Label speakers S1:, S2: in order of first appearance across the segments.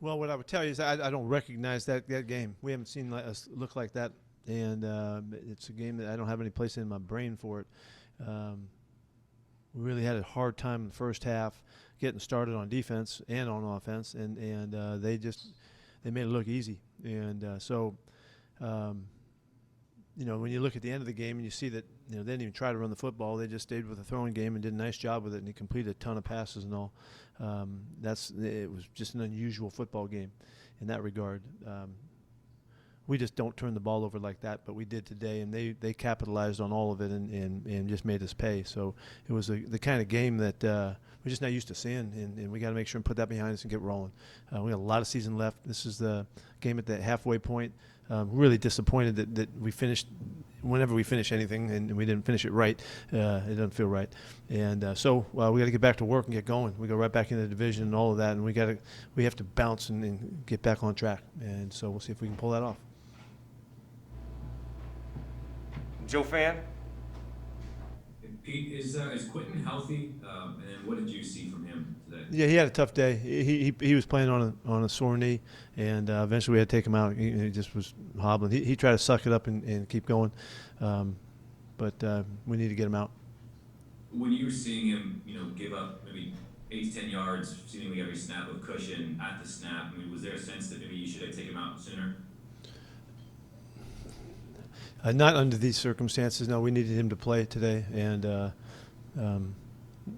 S1: Well, what I would tell you is I don't recognize that game. We haven't seen us look like that, and it's a game that I don't have any place in my brain for it. Um, we really had a hard time in the first half getting started on defense and on offense, and they made it look easy, and so. Um, when you look at the end of the game and you see that, they didn't even try to run the football. They just stayed with the throwing game and did a nice job with it, and he completed a ton of passes and all. It was just an unusual football game in that regard. We just don't turn the ball over like that, but we did today, and they capitalized on all of it and just made us pay. So it was the kind of game that we're just not used to seeing, and we got to make sure and put that behind us and get rolling. We got a lot of season left. This is the game at the halfway point. Really disappointed that we finished. Whenever we finish anything and we didn't finish it right, it doesn't feel right. And so we got to get back to work and get going. We go right back into the division and all of that, and we have to bounce and get back on track. And so we'll see if we can pull that off.
S2: Joe Fan?
S3: Pete, is Quentin healthy? And then what did you see from him today?
S1: Yeah, he had a tough day. He was playing on a sore knee, and eventually we had to take him out. He just was hobbling. He tried to suck it up and keep going, but we need to get him out.
S3: When you were seeing him, give up maybe 8 to 10 yards, seemingly every snap of cushion at the snap, was there a sense that maybe you should have taken him out sooner?
S1: Not under these circumstances. No, we needed him to play today, and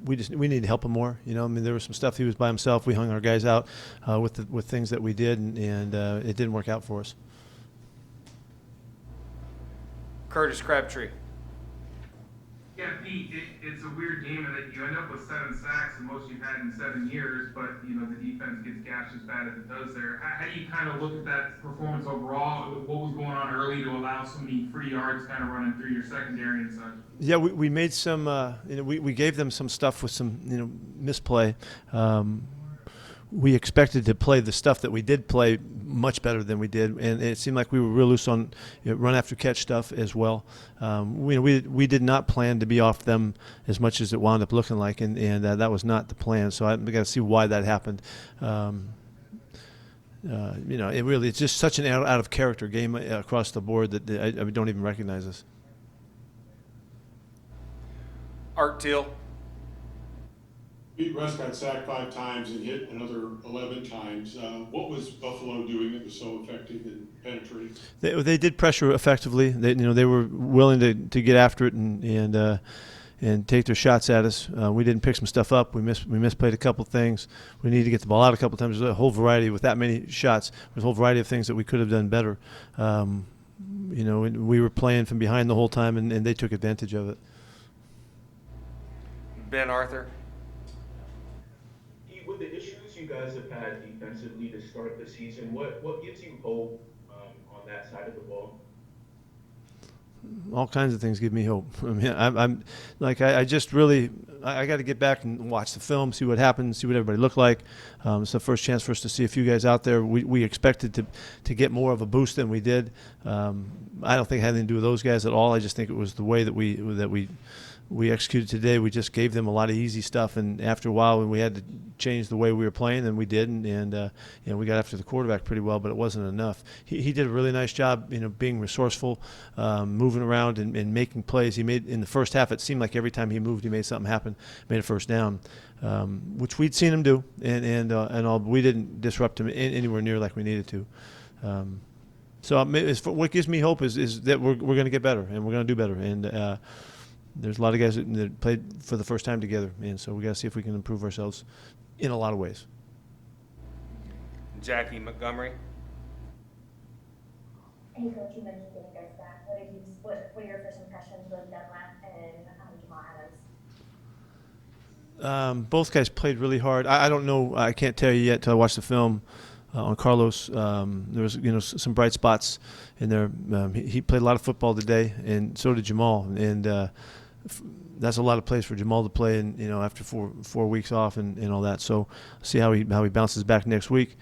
S1: we need to help him more. There was some stuff he was by himself. We hung our guys out with things that we did, and it didn't work out for us.
S2: Curtis Crabtree.
S4: Yeah, Pete, it's a weird game in that you end up with 7 sacks, the most you've had in 7 years, but, the defense gets gashed as bad as it does there. How do you kind of look at that performance overall? What was going on early to allow so many free yards kind of running through your secondary and such?
S1: Yeah, we made some, we gave them some stuff with some, misplay. We expected to play the stuff that we did play much better than we did, and it seemed like we were real loose on run after catch stuff as well. We did not plan to be off them as much as it wound up looking like, and that was not the plan. So we got to see why that happened. It's just such an out of character game across the board that I don't even recognize us.
S2: Art Teal.
S5: Pete Russ got sacked 5 times and hit another 11 times. What was Buffalo doing that was so effective and penetrating?
S1: They did pressure effectively. They were willing to get after it and take their shots at us. We didn't pick some stuff up. We misplayed a couple things. We needed to get the ball out a couple times. There's a whole variety with that many shots. There's a whole variety of things that we could have done better. We were playing from behind the whole time, and they took advantage of it.
S2: Ben Arthur.
S6: With the issues you guys have had defensively to start the season, what gives you hope on that side of the ball?
S1: All kinds of things give me hope. I mean, I'm like I just really I got to get back and watch the film, see what happened, see what everybody looked like. It's the first chance for us to see a few guys out there. We expected to get more of a boost than we did. I don't think it had anything to do with those guys at all. I just think it was the way that we executed today. We just gave them a lot of easy stuff, and after a while, when we had to change the way we were playing, then we did, and we got after the quarterback pretty well, but it wasn't enough. He did a really nice job, being resourceful, moving around and making plays. He made in the first half. It seemed like every time he moved, he made something happen, made a first down, which we'd seen him do, and all. But we didn't disrupt him anywhere near like we needed to. So what gives me hope is that we're going to get better, and we're going to do better, and. There's a lot of guys that played for the first time together, and so we got to see if we can improve ourselves in a lot of ways.
S2: Jackie Montgomery.
S7: Hey, Coach, you mentioned getting guys back. What are your first impressions of Dunlap and Jamal Adams?
S1: Both guys played really hard. I don't know. I can't tell you yet until I watch the film on Carlos. There was some bright spots in there. He played a lot of football today, and so did Jamal. And that's a lot of plays for Jamal to play, and after four weeks off and all that. So see how he bounces back next week.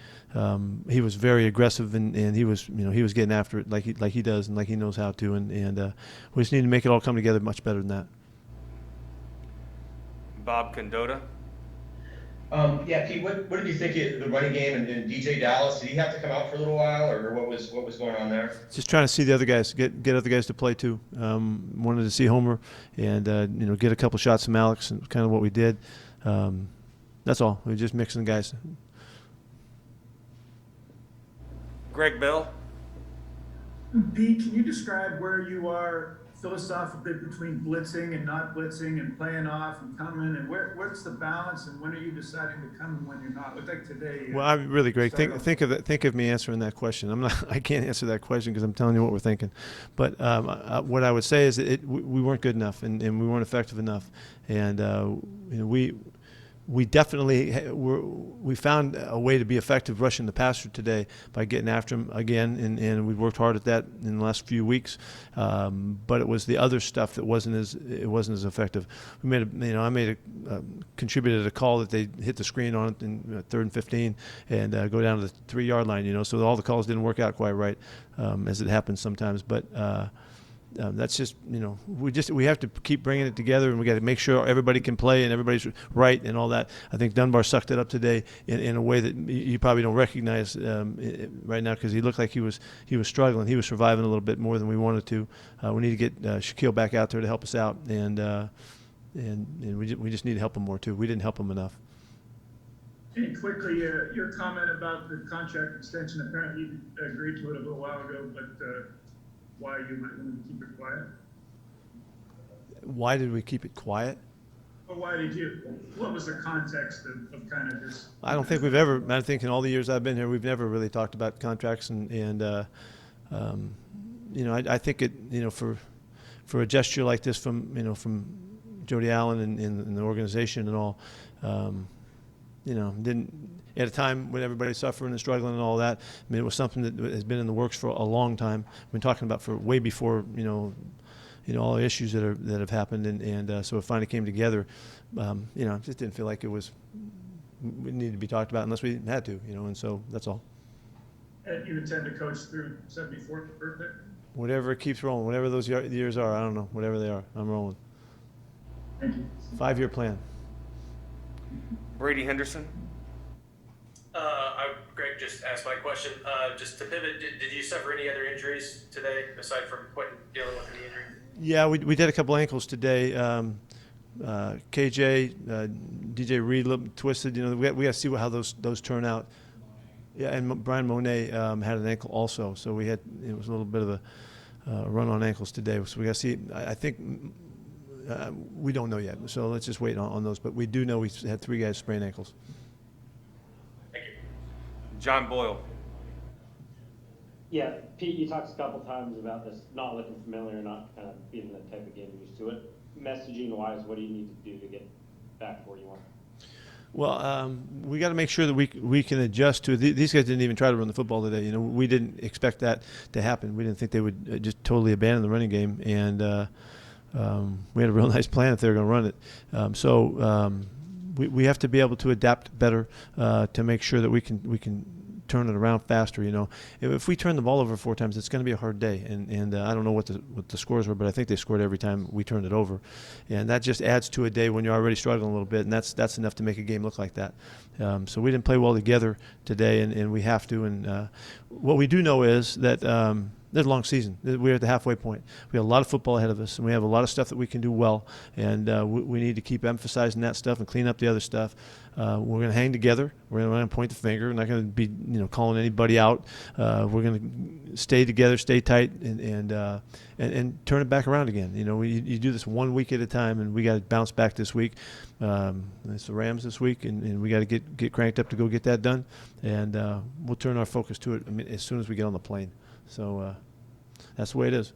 S1: He was very aggressive, and he was getting after it like he does and like he knows how to. And we just need to make it all come together much better than that.
S2: Bob Condotta.
S8: Yeah, Pete, what did you think of the running game and DJ Dallas? Did he have to come out for a little while, or what was going on there?
S1: Just trying to see the other guys, get other guys to play too. Wanted to see Homer and get a couple shots from Alex, and kind of what we did. That's all. We were just mixing the guys.
S2: Greg Bill.
S9: Pete, can you describe where you are philosophically between blitzing and not blitzing and playing off and coming, and what's the balance, and when are you deciding to come and when you're not? Like today.
S1: Well, I'm really great. Think of me answering that question. I'm not. I can't answer that question because I'm telling you what we're thinking. But what I would say is that we weren't good enough and we weren't effective enough, and we definitely we found a way to be effective rushing the passer today by getting after him again, and we worked hard at that in the last few weeks. But it was the other stuff that wasn't as effective. I contributed a call that they hit the screen on it in 3rd and 15 and go down to the 3-yard line. So all the calls didn't work out quite right, as it happens sometimes. But that's just we have to keep bringing it together, and we got to make sure everybody can play and everybody's right and all that. I think Dunbar sucked it up today in a way that you probably don't recognize right now, because he looked like he was struggling. He was surviving a little bit more than we wanted to. We need to get Shaquille back out there to help us out, and we just need to him more too. We didn't help him enough.
S9: And quickly, your comment about the contract extension. Apparently, you agreed to it a little while ago, but why you might want to keep it quiet?
S1: Why did we keep it quiet?
S9: Or why did you? What was the context of kind of this?
S1: I don't think I think in all the years I've been here, we've never really talked about contracts, and I think it, for a gesture like this from Jody Allen and the organization and all, didn't, at a time when everybody's suffering and struggling and all that. I mean, it was something that has been in the works for a long time. We've been talking about for way before, all the issues that have happened, and so it finally came together. It just didn't feel like it needed to be talked about unless we had to, and so that's all.
S9: And you intend to coach through 74th birthday?
S1: Whatever keeps rolling, whatever those years are, I don't know, whatever they are, I'm rolling.
S9: Thank you.
S1: 5-year plan.
S2: Brady Henderson.
S10: Greg just asked my question. Just to pivot, did you suffer any other injuries today aside from dealing with the injury?
S1: Yeah, we did a couple ankles today. KJ, DJ Reed twisted. We got to see how those turn out. Yeah, and Brian Monet had an ankle also, so it was a little bit of a run on ankles today. So we got to see. I think we don't know yet, so let's just wait on those. But we do know we had 3 guys sprain ankles.
S2: John Boyle.
S11: Yeah, Pete, you talked a couple times about this not looking familiar, not kind of being the type of game you're used to it. Messaging-wise, what do you need to do to get back to where you want?
S1: Well, we got to make sure that we can adjust to it. These guys didn't even try to run the football today. We didn't expect that to happen. We didn't think they would just totally abandon the running game, and we had a real nice plan if they were going to run it. We have to be able to adapt better to make sure that we can turn it around faster. If we turn the ball over 4 times, it's going to be a hard day. And I don't know what the scores were, but I think they scored every time we turned it over, and that just adds to a day when you're already struggling a little bit, and that's enough to make a game look like that. So we didn't play well together today, and we have to. And what we do know is that there's a long season. We're at the halfway point. We have a lot of football ahead of us, and we have a lot of stuff that we can do well, and we need to keep emphasizing that stuff and clean up the other stuff. We're going to hang together. We're going to point the finger. We're not going to be calling anybody out. We're going to stay together, stay tight, and turn it back around again. You do this 1 week at a time, and we got to bounce back this week. It's the Rams this week, and we got to get cranked up to go get that done, and we'll turn our focus to it as soon as we get on the plane. So that's the way it is.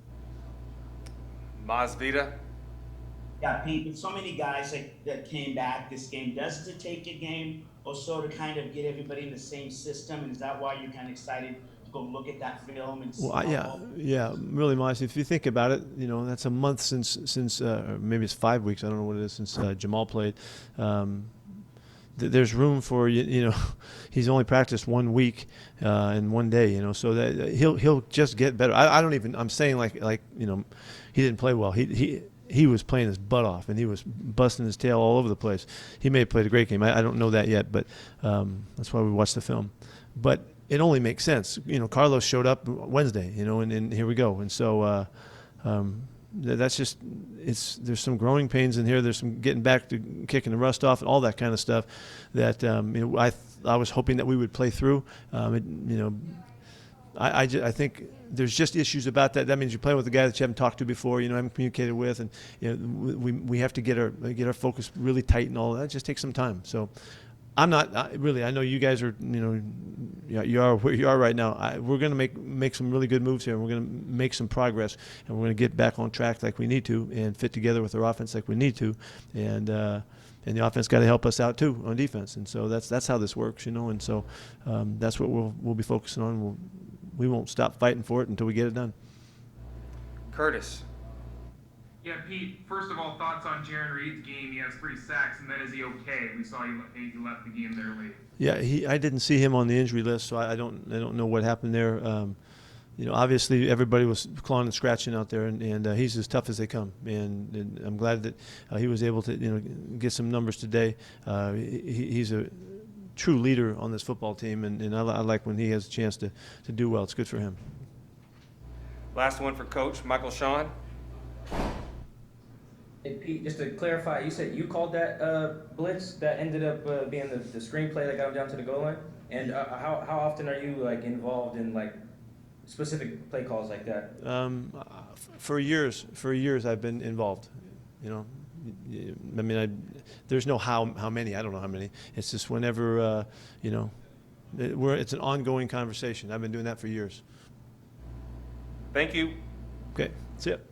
S2: Masvidal.
S12: Yeah, Pete, with so many guys that came back this game, does it take a game or so to kind of get everybody in the same system? And is that why you're kind of excited to go look at that film and see?
S1: Well, yeah, really, Miles. If you think about it, that's a month since or maybe it's 5 weeks. I don't know what it is since Jamal played. There's room for he's only practiced 1 week in 1 day, so that he'll just get better. I'm saying like he didn't play well. he was playing his butt off, and he was busting his tail all over the place. He may have played a great game. I don't know that yet, but that's why we watched the film. But it only makes sense. Carlos showed up Wednesday, and here we go. And so that's just there's some growing pains in here. There's some getting back to kicking the rust off and all that kind of stuff that I was hoping that we would play through. I think there's just issues about that. That means you're playing with a guy that you haven't talked to before, haven't communicated with, and we have to get our focus really tight and all that. It just takes some time. So I'm not really. I know you guys are. You are where you are right now. We're going to make some really good moves here, and we're going to make some progress, and we're going to get back on track like we need to, and fit together with our offense like we need to, and the offense got to help us out too on defense. And so that's how this works, And so that's what we'll be focusing on. We won't stop fighting for it until we get it done.
S2: Curtis.
S4: Yeah, Pete, first of all, thoughts on Jaron Reed's game. He has 3 sacks, and then is he okay? We saw he left the game there late.
S1: Yeah, I didn't see him on the injury list, so I don't know what happened there. Obviously everybody was clawing and scratching out there, and he's as tough as they come. And I'm glad that he was able to get some numbers today. He's a true leader on this football team, and I like when he has a chance to do well. It's good for him.
S2: Last one for Coach Michael Sean.
S13: Hey Pete, just to clarify, you said you called that blitz that ended up being the screenplay that got him down to the goal line. And how often are you involved in specific play calls like that?
S1: For years I've been involved. There's no how many. I don't know how many. It's just whenever it's an ongoing conversation. I've been doing that for years.
S2: Thank you.
S1: Okay, that's it.